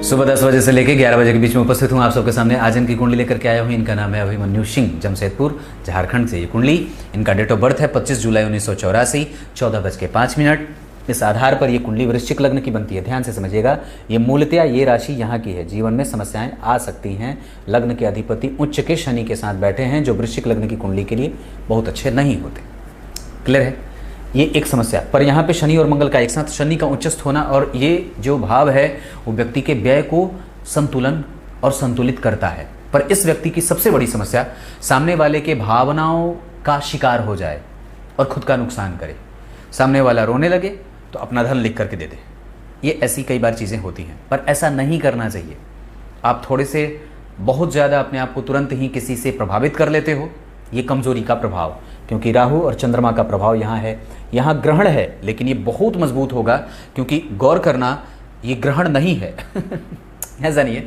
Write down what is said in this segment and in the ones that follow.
सुबह 10 बजे से लेकर 11 बजे के बीच में उपस्थित हूँ आप सबके सामने। आज इनकी कुंडली लेकर के आया हूँ। इनका नाम है अभिमन्यु सिंह, जमशेदपुर झारखंड से ये कुंडली। इनका डेट ऑफ बर्थ है 25 जुलाई 1984, 14:05। इस आधार पर ये कुंडली वृश्चिक लग्न की बनती है। ध्यान से समझिएगा, ये मूलतया ये राशि यहाँ की है। जीवन में समस्याएं आ सकती हैं। लग्न के अधिपति उच्च के शनि के साथ बैठे हैं, जो वृश्चिक लग्न की कुंडली के लिए बहुत अच्छे नहीं होते। क्लियर है? ये एक समस्या। पर यहाँ पे शनि और मंगल का एक साथ, शनि का उच्चस्थ होना और ये जो भाव है वो व्यक्ति के व्यय को संतुलन और संतुलित करता है। पर इस व्यक्ति की सबसे बड़ी समस्या सामने वाले के भावनाओं का शिकार हो जाए और खुद का नुकसान करे। सामने वाला रोने लगे तो अपना धन लिख करके दे दे। ये ऐसी कई बार चीज़ें होती हैं, पर ऐसा नहीं करना चाहिए। आप थोड़े से बहुत ज़्यादा अपने आप को तुरंत ही किसी से प्रभावित कर लेते हो, ये कमजोरी का प्रभाव, क्योंकि राहु और चंद्रमा का प्रभाव यहाँ है। यहाँ ग्रहण है, लेकिन ये बहुत मजबूत होगा, क्योंकि गौर करना ये ग्रहण नहीं है ऐसा नहीं है,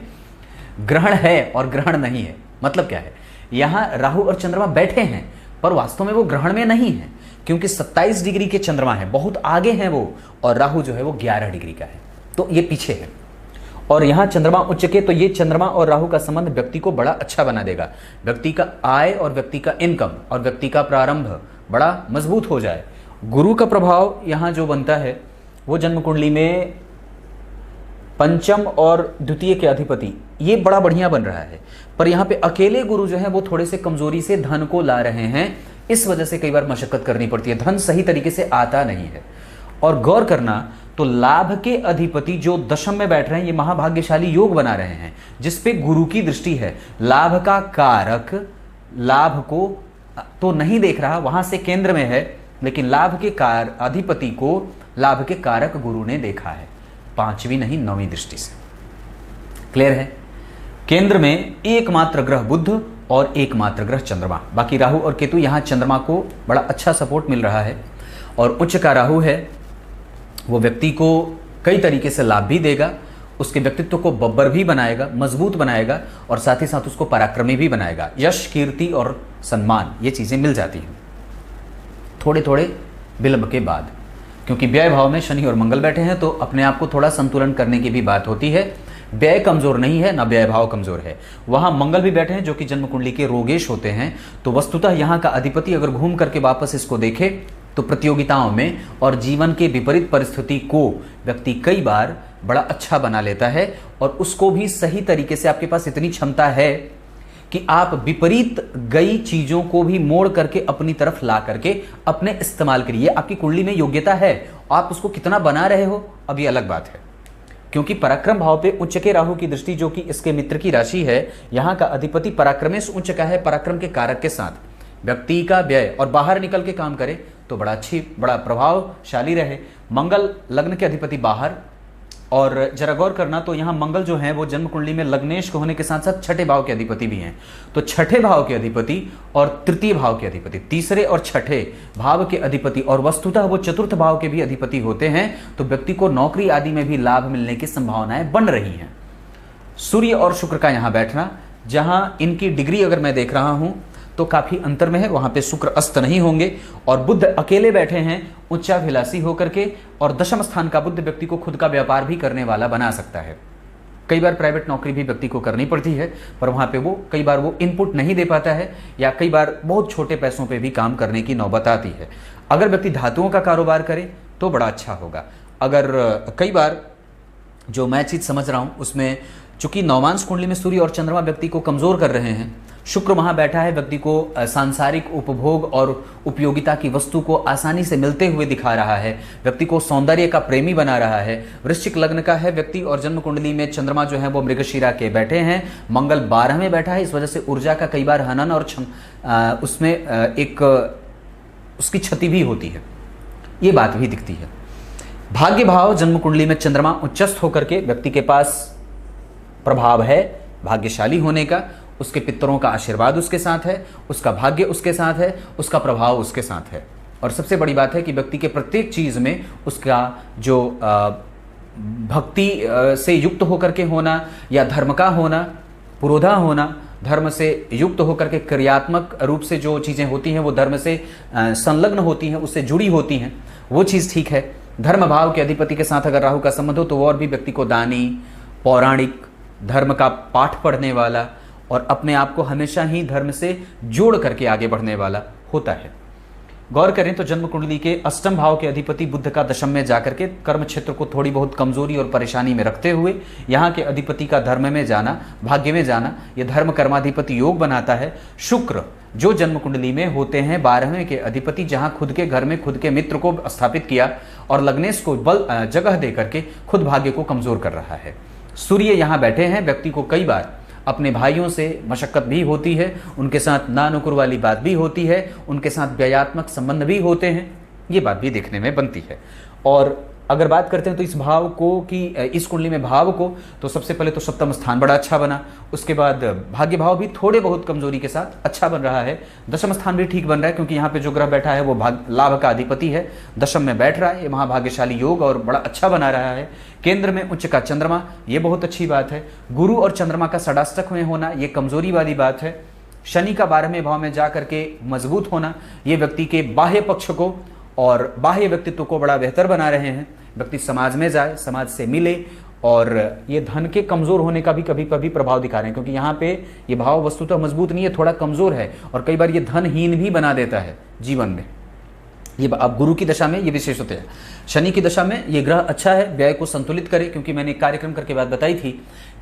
ग्रहण है और ग्रहण नहीं है। मतलब क्या है, यहाँ राहु और चंद्रमा बैठे हैं, पर वास्तव में वो ग्रहण में नहीं है, क्योंकि 27 डिग्री के चंद्रमा है, बहुत आगे हैं वो, और राहु जो है वो 11 डिग्री का है, तो ये पीछे है। और यहाँ चंद्रमा उच्च के, तो ये चंद्रमा और राहु का संबंध व्यक्ति को बड़ा अच्छा बना देगा। व्यक्ति का आय और व्यक्ति का इनकम और व्यक्ति का प्रारंभ बड़ा मजबूत हो जाए। गुरु का प्रभाव यहाँ जो बनता है वो जन्म कुंडली में पंचम और द्वितीय के अधिपति, ये बड़ा बढ़िया बन रहा है। पर यहाँ पे अकेले गुरु जो है वो थोड़े से कमजोरी से धन को ला रहे हैं, इस वजह से कई बार मशक्कत करनी पड़ती है, धन सही तरीके से आता नहीं है। और गौर करना तो लाभ के अधिपति जो दशम में बैठ रहे हैं, ये महाभाग्यशाली योग बना रहे हैं, जिसपे गुरु की दृष्टि है। लाभ का कारक लाभ को तो नहीं देख रहा, वहां से केंद्र में है, लेकिन लाभ के अधिपति को लाभ के कारक गुरु ने देखा है, 5वीं नहीं 9वीं दृष्टि से। क्लियर है? केंद्र में एकमात्र ग्रह बुध और एकमात्र ग्रह चंद्रमा, बाकी राहु और केतु। यहां चंद्रमा को बड़ा अच्छा सपोर्ट मिल रहा है, और उच्च का राहु है, वो व्यक्ति को कई तरीके से लाभ भी देगा, उसके व्यक्तित्व को बब्बर भी बनाएगा, मजबूत बनाएगा, और साथ ही साथ उसको पराक्रमी भी बनाएगा। यश, कीर्ति और सम्मान, ये चीज़ें मिल जाती हैं थोड़े थोड़े विलंब के बाद, क्योंकि व्यय भाव में शनि और मंगल बैठे हैं, तो अपने आप को थोड़ा संतुलन करने की भी बात होती है। व्यय कमजोर नहीं है, ना व्यय भाव कमजोर है। वहां मंगल भी बैठे हैं, जो कि जन्म कुंडली के रोगेश होते हैं। तो वस्तुतः यहाँ का अधिपति अगर घूम करके वापस इसको देखे तो प्रतियोगिताओं में और जीवन के विपरीत परिस्थिति को व्यक्ति कई बार बड़ा अच्छा बना लेता है, और उसको भी सही तरीके से, आपके पास इतनी क्षमता है कि आप विपरीत गई चीजों को भी मोड़ करके अपनी तरफ ला करके अपने इस्तेमाल करिए। आपकी कुंडली में योग्यता है, आप उसको कितना बना रहे हो अब ये अलग बात है। क्योंकि पराक्रम भाव पे उच्च के राहु की दृष्टि, जो कि इसके मित्र की राशि है, यहाँ का अधिपति पराक्रमेश उच्च का है, पराक्रम के कारक के साथ व्यक्ति का व्यय और बाहर निकल के काम करे तो बड़ा प्रभावशाली रहे। मंगल लग्न के अधिपति बाहर, और जरा गौर करना तो यहाँ मंगल जो है वो जन्म कुंडली में लग्नेश को होने के साथ साथ छठे भाव के अधिपति भी हैं। तो छठे भाव के अधिपति और तृतीय भाव के अधिपति, तीसरे और छठे भाव के अधिपति, और वस्तुतः वो चतुर्थ भाव के भी अधिपति होते हैं, तो व्यक्ति को नौकरी आदि में भी लाभ मिलने की संभावनाएं बन रही हैं। सूर्य और शुक्र का यहाँ बैठना, जहाँ इनकी डिग्री अगर मैं देख रहा हूँ तो काफी अंतर में है, वहां पे शुक्र अस्त नहीं होंगे, और बुध अकेले बैठे हैं उच्चाभिलाषी होकर के, और दशम स्थान का बुध व्यक्ति को खुद का व्यापार भी करने वाला बना सकता है। कई बार प्राइवेट नौकरी भी व्यक्ति को करनी पड़ती है, पर वहां पे वो कई बार वो इनपुट नहीं दे पाता है, या कई बार बहुत छोटे पैसों पे भी काम करने की नौबत आती है। अगर व्यक्ति धातुओं का कारोबार करे तो बड़ा अच्छा होगा। अगर कई बार जो मैं चीज समझ रहा हूं उसमें, चूंकि नौमांश कुंडली में सूर्य और चंद्रमा व्यक्ति को कमजोर कर रहे हैं, शुक्र वहां बैठा है, व्यक्ति को सांसारिक उपभोग और उपयोगिता की वस्तु को आसानी से मिलते हुए दिखा रहा है, व्यक्ति को सौंदर्य का प्रेमी बना रहा है। वृश्चिक लग्न का है व्यक्ति, और जन्म कुंडली में चंद्रमा जो है वो मृगशिरा के बैठे हैं, मंगल 12 में बैठा है, इस वजह से ऊर्जा का कई बार हनन और उसमें एक उसकी क्षति भी होती है, ये बात भी दिखती है। भाग्य भाव जन्म कुंडली में चंद्रमा उच्चस्थ होकर के व्यक्ति के पास प्रभाव है भाग्यशाली होने का, उसके पितरों का आशीर्वाद उसके साथ है, उसका भाग्य उसके साथ है, उसका प्रभाव उसके साथ है। और सबसे बड़ी बात है कि व्यक्ति के प्रत्येक चीज में उसका जो भक्ति से युक्त होकर के होना, या धर्म का होना, पुरोधा होना, धर्म से युक्त होकर के क्रियात्मक रूप से जो चीजें होती हैं वो धर्म से संलग्न होती हैं, उससे जुड़ी होती हैं, वो चीज ठीक है। धर्म भाव के अधिपति के साथ अगर राहु का संबंध हो तो वो और भी व्यक्ति को दानी पौराणिक, धर्म का पाठ पढ़ने वाला और अपने आप को हमेशा ही धर्म से जोड़ करके आगे बढ़ने वाला होता है। गौर करें तो जन्म कुंडली के अष्टम भाव के अधिपति बुध का दशम में जाकर के कर्म क्षेत्र को थोड़ी बहुत कमजोरी और परेशानी में रखते हुए यहाँ के अधिपति का धर्म में जाना, भाग्य में जाना, यह धर्म कर्माधिपति योग बनाता है। शुक्र जो जन्म कुंडली में होते हैं 12वें के अधिपति, जहाँ खुद के घर में खुद के मित्र को स्थापित किया और लग्नेश को बल जगह दे करके खुद भाग्य को कमजोर कर रहा है। सूर्य यहाँ बैठे हैं, व्यक्ति को कई बार अपने भाइयों से मशक्कत भी होती है, उनके साथ नानुकुर वाली बात भी होती है, उनके साथ व्ययात्मक संबंध भी होते हैं, ये बात भी देखने में बनती है। और अगर बात करते हैं तो इस भाव को कि इस कुंडली में भाव को, तो सबसे पहले तो सप्तम स्थान बड़ा अच्छा बना, उसके बाद भाग्य भाव भी थोड़े बहुत कमजोरी के साथ अच्छा बन रहा है। दशम स्थान भी ठीक बन रहा है क्योंकि यहाँ पे जो ग्रह बैठा है वो लाभ का अधिपति है, दशम में बैठ रहा है, ये महाभाग्यशाली योग और बड़ा अच्छा बना रहा है। केंद्र में उच्च का चंद्रमा, ये बहुत अच्छी बात है। गुरु और चंद्रमा का षडाष्टक में होना, ये कमजोरी वाली बात है। शनि का 12वें भाव में जा करके मजबूत होना, ये व्यक्ति के बाह्य पक्ष को और बाह्य व्यक्तित्व को बड़ा बेहतर बना रहे हैं। व्यक्ति समाज में जाए, समाज से मिले, और ये धन के कमजोर होने का भी कभी कभी प्रभाव दिखा रहे हैं क्योंकि यहाँ पे ये भाव वस्तुतः मजबूत नहीं है, थोड़ा कमजोर है और कई बार ये धनहीन भी बना देता है जीवन में। ये अब गुरु की दशा में ये विशेष होते हैं। शनि की दशा में ये ग्रह अच्छा है, व्यय को संतुलित करे, क्योंकि मैंने एक कार्यक्रम करके बात बताई थी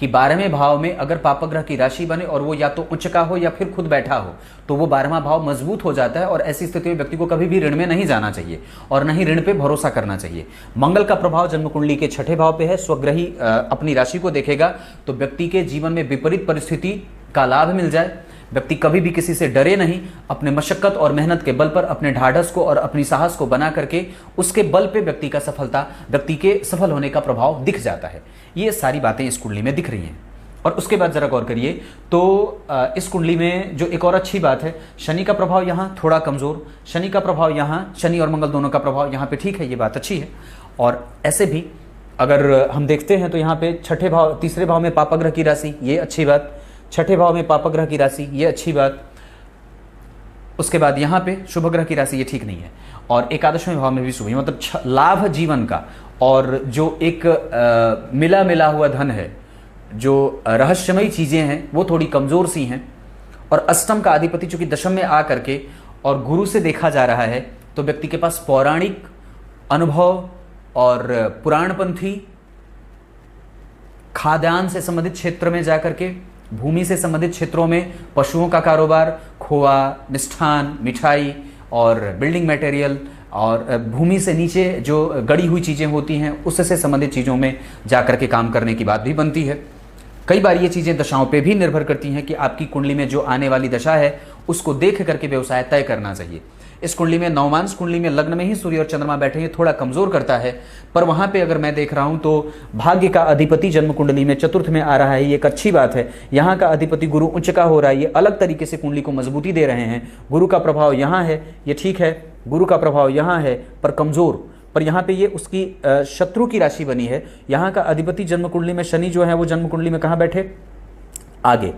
कि 12वें भाव में अगर पापग्रह की राशि बने और वो या तो उच्च का हो या फिर खुद बैठा हो तो वो 12वां भाव मजबूत हो जाता है और ऐसी स्थिति में व्यक्ति को कभी भी ऋण में नहीं जाना चाहिए और नहीं ऋण पे भरोसा करना चाहिए। मंगल का प्रभाव जन्म कुंडली के 6ठे भाव पे है, स्वग्रही अपनी राशि को देखेगा तो व्यक्ति के जीवन में विपरीत परिस्थिति का लाभ मिल जाए। व्यक्ति कभी भी किसी से डरे नहीं, अपने मशक्कत और मेहनत के बल पर अपने ढाढ़स को और अपनी साहस को बना करके उसके बल पे व्यक्ति के सफल होने का प्रभाव दिख जाता है। ये सारी बातें इस कुंडली में दिख रही हैं। और उसके बाद जरा गौर करिए तो इस कुंडली में जो एक और अच्छी बात है, शनि का प्रभाव यहाँ थोड़ा कमजोर, शनि का प्रभाव यहाँ, शनि और मंगल दोनों का प्रभाव यहाँ पे ठीक है, ये बात अच्छी है। और ऐसे भी अगर हम देखते हैं तो यहाँ पे 6ठे भाव, 3रे भाव में पापग्रह की राशि, ये अच्छी बात। 6ठे भाव में पापग्रह की राशि, ये अच्छी बात। उसके बाद यहाँ पे शुभ ग्रह की राशि, ये ठीक नहीं है। और 11वें भाव में भी शुभ, मतलब लाभ जीवन का और जो एक मिला हुआ धन है, जो रहस्यमयी चीजें हैं वो थोड़ी कमजोर सी हैं। और अष्टम का अधिपति चूंकि दशम में आ करके और गुरु से देखा जा रहा है तो व्यक्ति के पास पौराणिक अनुभव और पुराणपंथी, खाद्यान्न से संबंधित क्षेत्र में जाकर के, भूमि से संबंधित क्षेत्रों में पशुओं का कारोबार, खोआ, मिष्ठान, मिठाई और बिल्डिंग मटेरियल और भूमि से नीचे जो गड़ी हुई चीज़ें होती हैं उससे संबंधित चीज़ों में जाकर के काम करने की बात भी बनती है। कई बार ये चीज़ें दशाओं पे भी निर्भर करती हैं कि आपकी कुंडली में जो आने वाली दशा है उसको देख करके व्यवसाय तय करना चाहिए। इस कुंडली में नवमांश कुंडली में लग्न में ही सूर्य और चंद्रमा बैठे हैं, थोड़ा कमजोर करता है, पर वहां पे अगर मैं देख रहा हूं तो भाग्य का अधिपति जन्म कुंडली में चतुर्थ में आ रहा है, ये एक अच्छी बात है। यहाँ का अधिपति गुरु उच्च का हो रहा है, ये अलग तरीके से कुंडली को मजबूती दे रहे हैं। गुरु का प्रभाव यहाँ है, ये ठीक है, गुरु का प्रभाव यहाँ है पर कमजोर, पर यहाँ पे ये उसकी शत्रु की राशि बनी है। यहाँ का अधिपति जन्म कुंडली में शनि जो है वो जन्म कुंडली में कहाँ बैठे, आगे,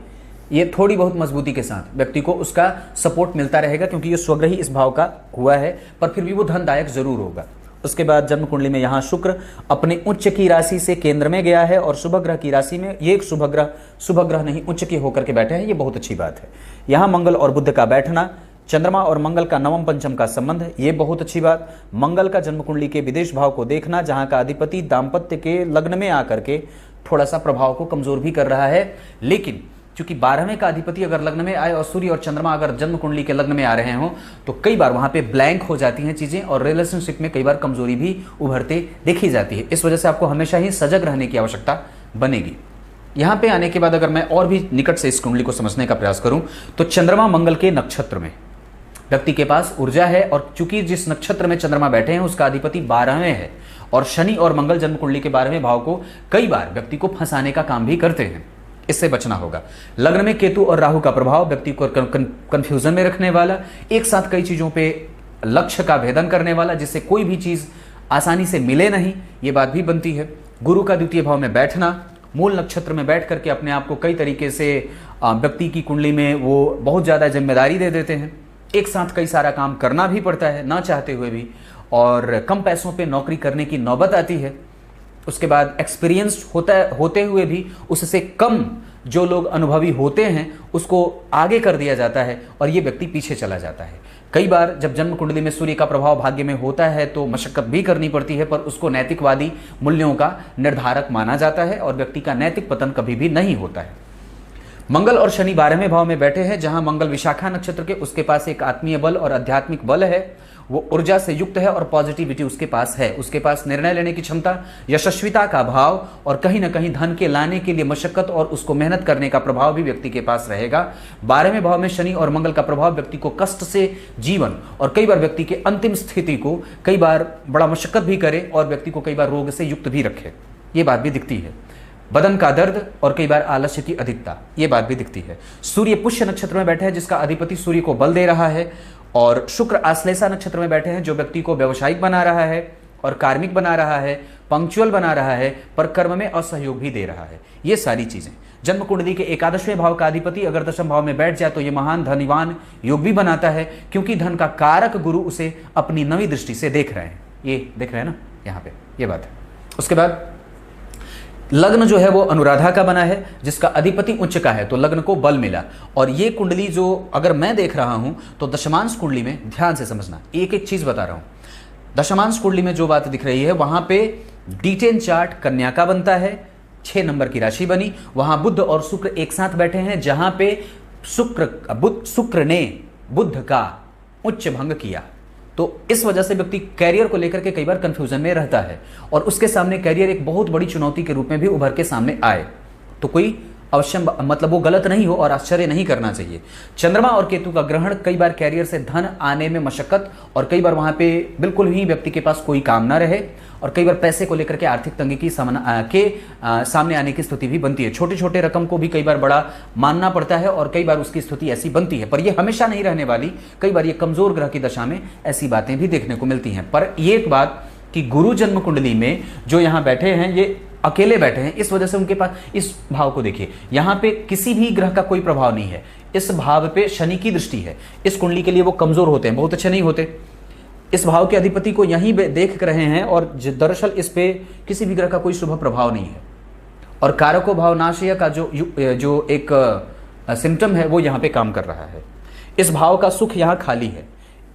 ये थोड़ी बहुत मजबूती के साथ व्यक्ति को उसका सपोर्ट मिलता रहेगा क्योंकि ये स्वग्रही इस भाव का हुआ है, पर फिर भी वो धनदायक जरूर होगा। उसके बाद जन्म कुंडली में यहाँ शुक्र अपने उच्च की राशि से केंद्र में गया है और शुभ ग्रह की राशि में, ये एक शुभ ग्रह नहीं उच्च के होकर के बैठे हैं, ये बहुत अच्छी बात है। यहाँ मंगल और बुध का बैठना, चंद्रमा और मंगल का नवम पंचम का संबंध, ये बहुत अच्छी बात। मंगल का जन्म कुंडली के विदेश भाव को देखना, जहाँ का अधिपति दाम्पत्य के लग्न में आकर के थोड़ा सा प्रभाव को कमजोर भी कर रहा है। लेकिन क्योंकि 12वें का अधिपति अगर लग्न में आए और सूर्य और चंद्रमा अगर जन्म कुंडली के लग्न में आ रहे हों तो कई बार वहां पे ब्लैंक हो जाती हैं चीजें और रिलेशनशिप में कई बार कमजोरी भी उभरते देखी जाती है। इस वजह से आपको हमेशा ही सजग रहने की आवश्यकता बनेगी। यहाँ पे आने के बाद अगर मैं और भी निकट से इस कुंडली को समझने का प्रयास करूं तो चंद्रमा मंगल के नक्षत्र में व्यक्ति के पास ऊर्जा है और चूंकि जिस नक्षत्र में चंद्रमा बैठे हैं उसका अधिपति 12वें है और शनि और मंगल जन्म कुंडली के 12वें भाव को कई बार व्यक्ति को फंसाने का काम भी करते हैं, इससे बचना होगा। लग्न में केतु और राहु का प्रभाव व्यक्ति को कंफ्यूजन में रखने वाला, एक साथ कई चीजों पे लक्ष्य का भेदन करने वाला जिससे कोई भी चीज आसानी से मिले नहीं, ये बात भी बनती है। गुरु का द्वितीय भाव में बैठना, मूल नक्षत्र में बैठ करके अपने आप को कई तरीके से व्यक्ति की कुंडली में वो बहुत ज्यादा जिम्मेदारी दे देते हैं, एक साथ कई सारा काम करना भी पड़ता है ना चाहते हुए भी, और कम पैसों पे नौकरी करने की नौबत आती है। उसके बाद एक्सपीरियंस होते हुए भी उससे कम जो लोग अनुभवी होते हैं उसको आगे कर दिया जाता है और ये व्यक्ति पीछे चला जाता है। कई बार जब जन्म कुंडली में सूर्य का प्रभाव भाग्य में होता है तो मशक्कत भी करनी पड़ती है, पर उसको नैतिकवादी मूल्यों का निर्धारक माना जाता है और व्यक्ति का नैतिक पतन कभी भी नहीं होता है। मंगल और शनि 12वें भाव में बैठे हैं, जहां मंगल विशाखा नक्षत्र के, उसके पास एक आत्मीय बल और आध्यात्मिक बल है, वो ऊर्जा से युक्त है और पॉजिटिविटी उसके पास है। उसके पास निर्णय लेने की क्षमता, यशस्विता का भाव और कहीं ना कहीं धन के लाने के लिए मशक्कत और उसको मेहनत करने का प्रभाव भी व्यक्ति के पास रहेगा। 12वें भाव में शनि और मंगल का प्रभाव व्यक्ति को कष्ट से जीवन और कई बार व्यक्ति के अंतिम स्थिति को कई बार बड़ा मशक्कत भी करे और व्यक्ति को कई बार रोग से युक्त भी रखे, ये बात भी दिखती है। बदन का दर्द और कई बार आलस्य की अधिकता, ये बात भी दिखती है। सूर्य पुष्य नक्षत्र में बैठे हैं, जिसका अधिपति सूर्य को बल दे रहा है, और शुक्र आश्लेषा नक्षत्र में बैठे हैं, जो व्यक्ति को व्यावसायिक बना रहा है और कार्मिक बना रहा है, पंक्चुअल बना रहा है, पर कर्म में असहयोग भी दे रहा है। ये सारी चीजें जन्म कुंडली के 11वें भाव का अधिपति अगर 10वें भाव में बैठ जाए तो ये महान धनवान योग भी बनाता है, क्योंकि धन का कारक गुरु उसे अपनी नवी दृष्टि से देख रहे हैं। ये देख रहे हैं ना यहाँ पे, ये बात है। उसके बाद लग्न जो है वो अनुराधा का बना है, जिसका अधिपति उच्च का है, तो लग्न को बल मिला। और ये कुंडली जो अगर मैं देख रहा हूं तो दशमांश कुंडली में ध्यान से समझना, एक एक चीज बता रहा हूं। दशमांश कुंडली में जो बात दिख रही है वहां पे D10 चार्ट कन्या का बनता है, 6 नंबर की राशि बनी, वहां बुध और शुक्र एक साथ बैठे हैं, जहां पे शुक्र ने बुध का उच्च भंग किया। तो इस वजह से व्यक्ति कैरियर को लेकर के कई बार कंफ्यूजन में रहता है और उसके सामने कैरियर एक बहुत बड़ी चुनौती के रूप में भी उभर के सामने आए, तो कोई अवश्य मतलब वो गलत नहीं हो और आश्चर्य नहीं करना चाहिए। चंद्रमा और केतु का ग्रहण कई बार कैरियर से धन आने में मशक्कत और कई बार वहां पे बिल्कुल ही व्यक्ति के पास कोई काम ना रहे और कई बार पैसे को लेकर के आर्थिक तंगी की सामने आने की स्थिति भी बनती है। छोटे छोटे रकम को भी कई बार बड़ा मानना पड़ता है और कई बार उसकी स्थिति ऐसी बनती है, पर यह हमेशा नहीं रहने वाली। कई बार ये कमजोर ग्रह की दशा में ऐसी बातें भी देखने को मिलती हैं। पर ये एक बात कि गुरु जन्म कुंडली में जो यहाँ बैठे हैं ये अकेले बैठे हैं, इस वजह से उनके पास, इस भाव को देखिए, यहाँ पे किसी भी ग्रह का कोई प्रभाव नहीं है। इस भाव पे शनि की दृष्टि है। इस कुंडली के लिए वो कमजोर होते हैं, बहुत अच्छे नहीं होते। इस भाव के अधिपति को यहीं देख रहे हैं और दरअसल इस पे किसी भी ग्रह का कोई शुभ प्रभाव नहीं है। और कारको भाव नाशय का जो एक सिम्टम है वो यहाँ पे काम कर रहा है। इस भाव का सुख यहाँ खाली है।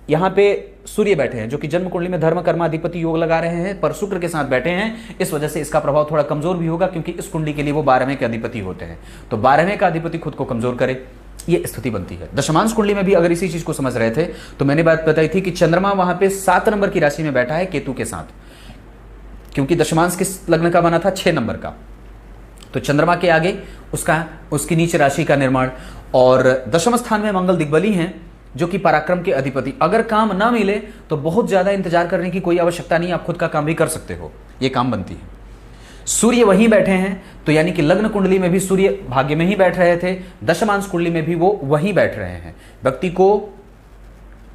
यहाँ पे सूर्य बैठे हैं जो कि जन्म कुंडली में धर्म कर्माधिपति योग लगा रहे हैं, पर शुक्र के साथ बैठे हैं, इस वजह से इसका प्रभाव थोड़ा कमजोर भी होगा, क्योंकि इस कुंडली के लिए वो 12वें के अधिपति होते हैं। तो 12वें का अधिपति खुद को कमजोर करे, ये स्थिति बनती है। दशमांश कुंडली में भी अगर इसी चीज को समझ रहे थे तो मैंने बात बताई थी कि चंद्रमा वहां पे 7 नंबर की राशि में बैठा है केतु के साथ, क्योंकि दशमांश किस लग्न का बना था, 6 नंबर का। तो चंद्रमा के आगे उसकी नीच राशि का निर्माण, और दशम स्थान में मंगल दिग्बली हैं जो कि पराक्रम के अधिपति। अगर काम ना मिले तो बहुत ज्यादा इंतजार करने की कोई आवश्यकता नहीं, आप खुद का काम भी कर सकते हो, ये काम बनती है। सूर्य वहीं बैठे हैं, तो यानी कि लग्न कुंडली में भी सूर्य भाग्य में ही बैठ रहे थे, दशमांश कुंडली में भी वो वहीं बैठ रहे हैं। व्यक्ति को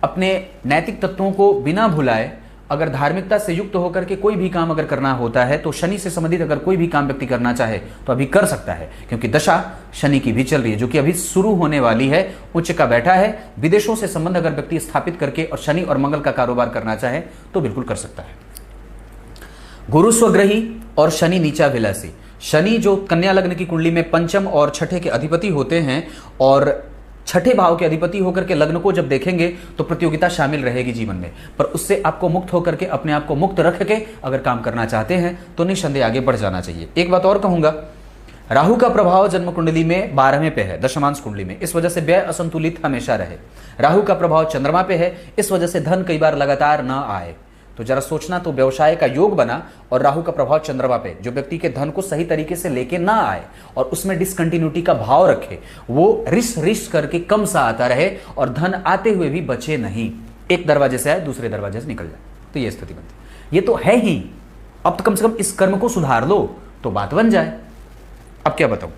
अपने नैतिक तत्वों को बिना भुलाए अगर धार्मिकता से युक्त होकर के कोई भी काम अगर करना होता है तो शनि से संबंधित अगर कोई भी काम व्यक्ति करना चाहे तो अभी कर सकता है, क्योंकि दशा शनि की भी चल रही है जो कि अभी शुरू होने वाली है, उच्च का बैठा है। विदेशों से संबंध अगर व्यक्ति स्थापित करके और शनि और मंगल का कारोबार करना चाहे तो बिल्कुल कर सकता है। गुरु स्वग्रही और शनि नीचा विलासी। शनि जो कन्या लग्न की कुंडली में पंचम और छठे के अधिपति होते हैं और छठे भाव के अधिपति होकर के लग्न को जब देखेंगे तो प्रतियोगिता शामिल रहेगी जीवन में, पर उससे आपको मुक्त होकर के अपने आप को मुक्त रख के अगर काम करना चाहते हैं तो निस्संदेह आगे बढ़ जाना चाहिए। एक बात और कहूंगा, राहु का प्रभाव जन्म कुंडली में 12वें पे है, दशमांश कुंडली में, इस वजह से व्यय असंतुलित हमेशा रहे। राहु का प्रभाव चंद्रमा पे है, इस वजह से धन कई बार लगातार ना आए। तो जरा सोचना, तो व्यवसाय का योग बना और राहु का प्रभाव चंद्रमा पे, जो व्यक्ति के धन को सही तरीके से लेके ना आए और उसमें डिसकंटिन्यूटी का भाव रखे, वो रिस करके कम सा आता रहे और धन आते हुए भी बचे नहीं, एक दरवाजे से आए दूसरे दरवाजे से निकल जाए, तो ये स्थिति बनती। ये तो है ही, अब तो कम से कम इस कर्म को सुधार लो तो बात बन जाए। अब क्या बताऊं,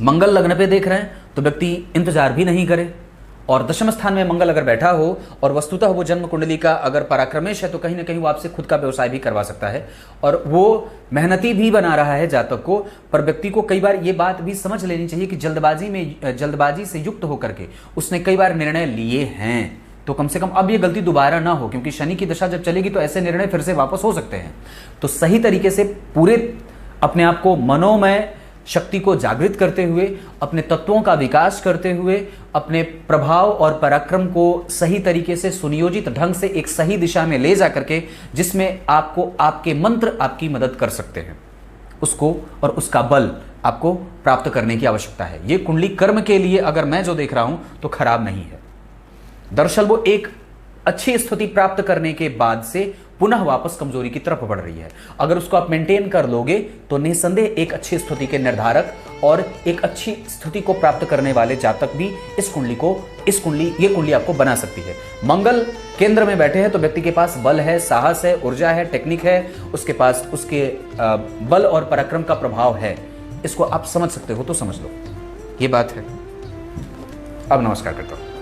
मंगल लग्न पे देख रहे हैं तो व्यक्ति इंतजार भी नहीं करे, और दशम स्थान में मंगल अगर बैठा हो और वस्तुतः वो जन्म कुंडली का अगर पराक्रमेश है तो कहीं ना कहीं वो आपसे खुद का व्यवसाय भी करवा सकता है और वो मेहनती भी बना रहा है जातक को। पर व्यक्ति को कई बार ये बात भी समझ लेनी चाहिए कि जल्दबाजी से युक्त होकर के उसने कई बार निर्णय लिए हैं, तो कम से कम अब ये गलती दोबारा ना हो, क्योंकि शनि की दशा जब चलेगी तो ऐसे निर्णय फिर से वापस हो सकते हैं। तो सही तरीके से पूरे अपने आप को मनोमय शक्ति को जागृत करते हुए, अपने तत्वों का विकास करते हुए, अपने प्रभाव और पराक्रम को सही तरीके से सुनियोजित ढंग से एक सही दिशा में ले जा करके, जिसमें आपको आपके मंत्र आपकी मदद कर सकते हैं, उसको और उसका बल आपको प्राप्त करने की आवश्यकता है। ये कुंडली कर्म के लिए अगर मैं जो देख रहा हूं तो खराब नहीं है। दरअसल वो एक अच्छी स्थिति प्राप्त करने के बाद से पुनः वापस कमजोरी की तरफ बढ़ रही है। अगर उसको आप मेंटेन कर लोगे तो निसंदेह एक अच्छी स्थिति के निर्धारक और एक अच्छी स्थिति को प्राप्त करने वाले जातक भी ये कुंडली आपको बना सकती है। मंगल केंद्र में बैठे हैं तो व्यक्ति के पास बल है, साहस है, ऊर्जा है, टेक्निक है, उसके पास उसके बल और पराक्रम का प्रभाव है। इसको आप समझ सकते हो तो समझ लो, ये बात है। अब नमस्कार करता हूं।